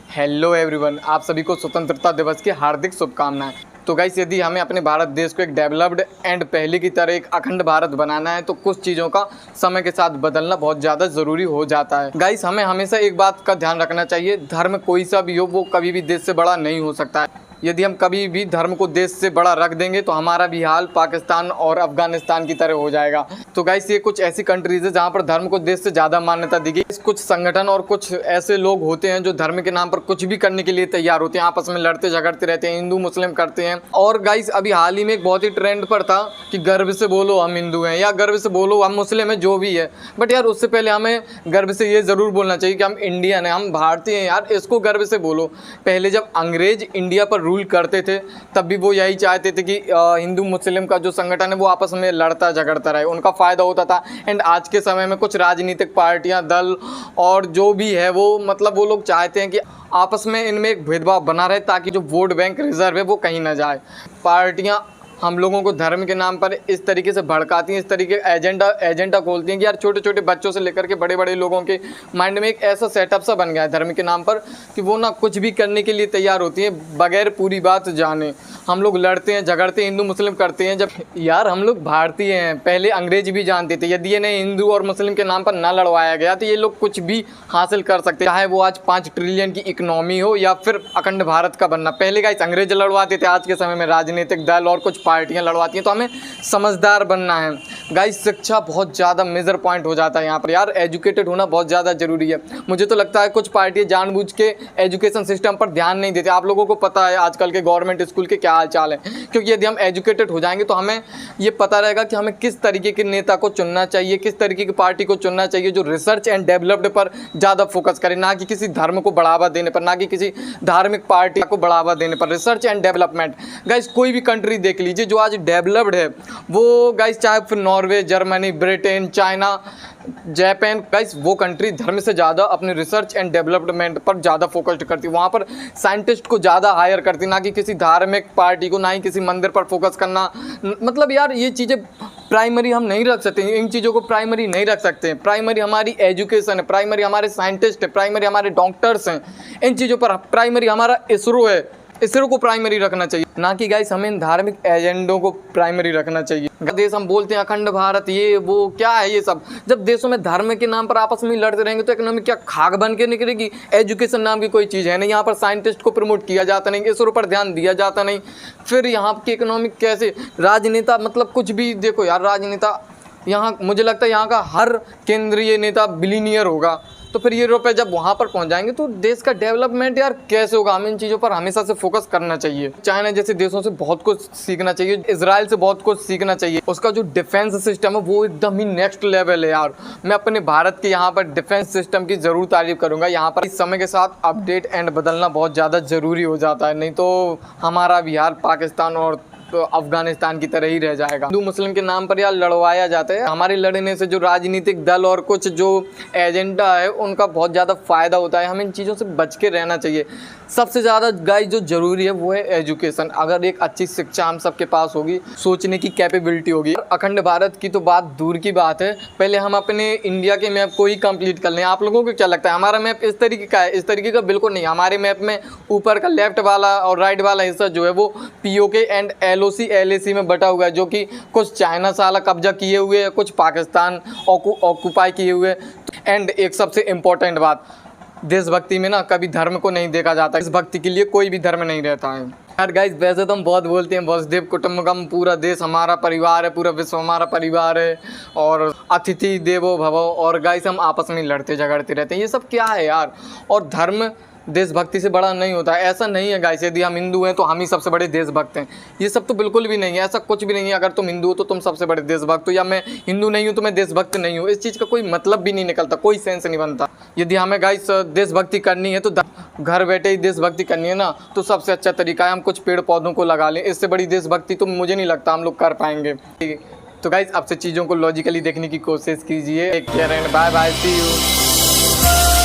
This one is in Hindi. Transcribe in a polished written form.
हेलो एवरीवन, आप सभी को स्वतंत्रता दिवस की हार्दिक शुभकामनाएं। तो गाइस, यदि हमें अपने भारत देश को एक डेवलप्ड एंड पहले की तरह एक अखंड भारत बनाना है तो कुछ चीज़ों का समय के साथ बदलना बहुत ज़्यादा ज़रूरी हो जाता है। गाइस, हमें हमेशा एक बात का ध्यान रखना चाहिए, धर्म कोई सा भी हो वो कभी भी देश से बड़ा नहीं हो सकता है। यदि हम कभी भी धर्म को देश से बड़ा रख देंगे तो हमारा भी हाल पाकिस्तान और अफगानिस्तान की तरह हो जाएगा। तो गाइस, ये कुछ ऐसी कंट्रीज है जहाँ पर धर्म को देश से ज़्यादा मान्यता दी गई। कुछ संगठन और कुछ ऐसे लोग होते हैं जो धर्म के नाम पर कुछ भी करने के लिए तैयार होते हैं, आपस में लड़ते झगड़ते रहते हैं, हिंदू मुस्लिम करते हैं। और गाइस, अभी हाल ही में एक बहुत ही ट्रेंड पर था कि गर्व से बोलो हम हिंदू हैं या गर्व से बोलो हम मुस्लिम हैं, जो भी है। बट यार, उससे पहले हमें गर्व से ये ज़रूर बोलना चाहिए कि हम इंडियन हैं, हम भारतीय हैं। यार, इसको गर्व से बोलो। पहले जब अंग्रेज इंडिया पर रूल करते थे तब भी वो यही चाहते थे कि हिंदू मुस्लिम का जो संगठन है वो आपस में लड़ता झगड़ता रहे, उनका फ़ायदा होता था। एंड आज के समय में कुछ राजनीतिक पार्टियां, दल और जो भी है वो वो लोग चाहते हैं कि आपस में इनमें एक भेदभाव बना रहे ताकि जो वोट बैंक रिजर्व है वो कहीं ना जाए। पार्टियां हम लोगों को धर्म के नाम पर इस तरीके से भड़काती हैं, इस तरीके एजेंडा खोलती हैं कि यार छोटे छोटे बच्चों से लेकर के बड़े बड़े लोगों के माइंड में एक ऐसा सेटअप सा बन गया है धर्म के नाम पर कि वो ना कुछ भी करने के लिए तैयार होती हैं बगैर पूरी बात जाने। हम लोग लड़ते हैं झगड़ते हैं, हिंदू मुस्लिम करते हैं, जब यार हम लोग भारतीय हैं। पहले अंग्रेज भी जानते थे यदि इन्हें हिंदू और मुस्लिम के नाम पर ना लड़वाया गया तो ये लोग कुछ भी हासिल कर सकते, चाहे वो आज 5 ट्रिलियन की इकोनॉमी हो या फिर अखंड भारत का बनना। पहले गाइस अंग्रेज लड़वाते थे, आज के समय में राजनीतिक दल और कुछ पार्टियां लड़वाती हैं। तो हमें समझदार बनना है गाइस। शिक्षा बहुत ज़्यादा मेजर पॉइंट हो जाता है यहाँ पर। यार, एजुकेटेड होना बहुत ज़्यादा ज़रूरी है। मुझे तो लगता है कुछ पार्टियां जानबूझ के एजुकेशन सिस्टम पर ध्यान नहीं देते। आप लोगों को पता है आजकल के गवर्नमेंट स्कूल के क्या हाल चाल है, क्योंकि यदि हम एजुकेटेड हो जाएंगे तो हमें ये पता रहेगा कि हमें किस तरीके के नेता को चुनना चाहिए, किस तरीके की पार्टी को चुनना चाहिए जो रिसर्च एंड डेवलप्ड पर ज़्यादा फोकस करे, ना कि किसी धर्म को बढ़ावा देने पर, ना कि किसी धार्मिक पार्टी को बढ़ावा देने पर। रिसर्च एंड डेवलपमेंट गाइस, कोई भी कंट्री देख लीजिए जो आज डेवलप्ड है वो गाइस, चाहे फिर Norway, Germany, Britain, China, Japan, guys वो कंट्री धर्म से ज़्यादा अपने रिसर्च एंड डेवलपमेंट पर ज़्यादा फोकस्ड करती है। वहाँ पर साइंटिस्ट को ज़्यादा हायर करती, ना कि किसी धार्मिक पार्टी को, ना ही किसी मंदिर पर फोकस करना। यार, ये चीज़ें प्राइमरी हम नहीं रख सकते, इन चीज़ों को प्राइमरी नहीं रख सकते। प्राइमरी हमारी एजुकेशन है, प्राइमरी हमारे साइंटिस्ट है, प्राइमरी हमारे डॉक्टर्स हैं। इन चीज़ों पर प्राइमरी हमारा इसरो है, इसरो को प्राइमरी रखना चाहिए, ना कि गाइस हमें इन धार्मिक एजेंडों को प्राइमरी रखना चाहिए। देश हम बोलते हैं अखंड भारत, ये वो क्या है ये सब। जब देशों में धर्म के नाम पर आपस में लड़ते रहेंगे तो इकोनॉमी क्या खाक बन के निकलेगी। एजुकेशन नाम की कोई चीज़ है नहीं, यहाँ पर साइंटिस्ट को प्रमोट किया जाता नहीं, इसरो पर ध्यान दिया जाता नहीं। फिर यहाँ की इकोनॉमी कैसे, राजनेता कुछ भी देखो यार, राजनेता यहाँ मुझे लगता है यहाँ का हर केंद्रीय नेता बिलीनियर होगा। तो फिर ये रुपए जब वहाँ पर पहुँच जाएंगे तो देश का डेवलपमेंट यार कैसे होगा। हमें इन चीज़ों पर हमेशा से फोकस करना चाहिए। चाइना जैसे देशों से बहुत कुछ सीखना चाहिए, इजराइल से बहुत कुछ सीखना चाहिए। उसका जो डिफेंस सिस्टम है वो एकदम ही नेक्स्ट लेवल है यार। मैं अपने भारत के यहाँ पर डिफेंस सिस्टम की ज़रूर तारीफ करूँगा। यहाँ पर इस समय के साथ अपडेट एंड बदलना बहुत ज़्यादा ज़रूरी हो जाता है, नहीं तो हमारा बिहार पाकिस्तान और तो अफगानिस्तान की तरह ही रह जाएगा। हिंदू मुस्लिम के नाम पर यार लड़वाया जाता है। हमारे लड़ने से जो राजनीतिक दल और कुछ जो एजेंडा है उनका बहुत ज़्यादा फ़ायदा होता है। हमें इन चीज़ों से बच के रहना चाहिए। सबसे ज़्यादा गाइस जो ज़रूरी है वो है एजुकेशन। अगर एक अच्छी शिक्षा हम सबके पास होगी, सोचने की कैपेबिलिटी होगी। अखंड भारत की तो बात दूर की बात है, पहले हम अपने इंडिया के मैप को ही कंप्लीट कर लें। आप लोगों को क्या लगता है हमारा मैप इस तरीके का है? इस तरीके का बिल्कुल नहीं। हमारे मैप में ऊपर का लेफ्ट वाला और राइट वाला हिस्सा जो है वो POK एंड LOC LAC में बटा हुआ है, जो कि कुछ चाइना साला कब्जा किए हुए है, कुछ पाकिस्तान ऑक्यूपाई किए हुए। एंड एक सबसे इम्पोर्टेंट बात, देशभक्ति में ना कभी धर्म को नहीं देखा जाता। देशभक्ति के लिए कोई भी धर्म नहीं रहता है। यार गाइस, वैसे तो हम बहुत बोलते हैं वसुधैव कुटुंबकम, पूरा देश हमारा परिवार है, पूरा विश्व हमारा परिवार है, और अतिथि देवो भव। और गाइस हम आपस में लड़ते झगड़ते रहते हैं, ये सब क्या है यार। और धर्म देशभक्ति से बड़ा नहीं होता है, ऐसा नहीं है गाइस। यदि हम हिंदू हैं तो हम ही सबसे बड़े देशभक्त हैं, ये सब तो बिल्कुल भी नहीं है। ऐसा कुछ भी नहीं है। अगर तुम हिंदू हो तो तुम सबसे बड़े देशभक्त हो, या मैं हिंदू नहीं हूँ तो मैं देशभक्त नहीं हूँ। इस चीज़ का कोई मतलब भी नहीं निकलता, कोई सेंस नहीं बनता। यदि हमें गाइस देशभक्ति करनी है तो घर बैठे ही देशभक्ति करनी है ना, तो सबसे अच्छा तरीका है हम कुछ पेड़ पौधों को लगा लें। इससे बड़ी देशभक्ति तो मुझे नहीं लगता हम लोग कर पाएंगे। तो गाइस, अब से चीज़ों को लॉजिकली देखने की कोशिश कीजिए। Take care and bye bye, see you.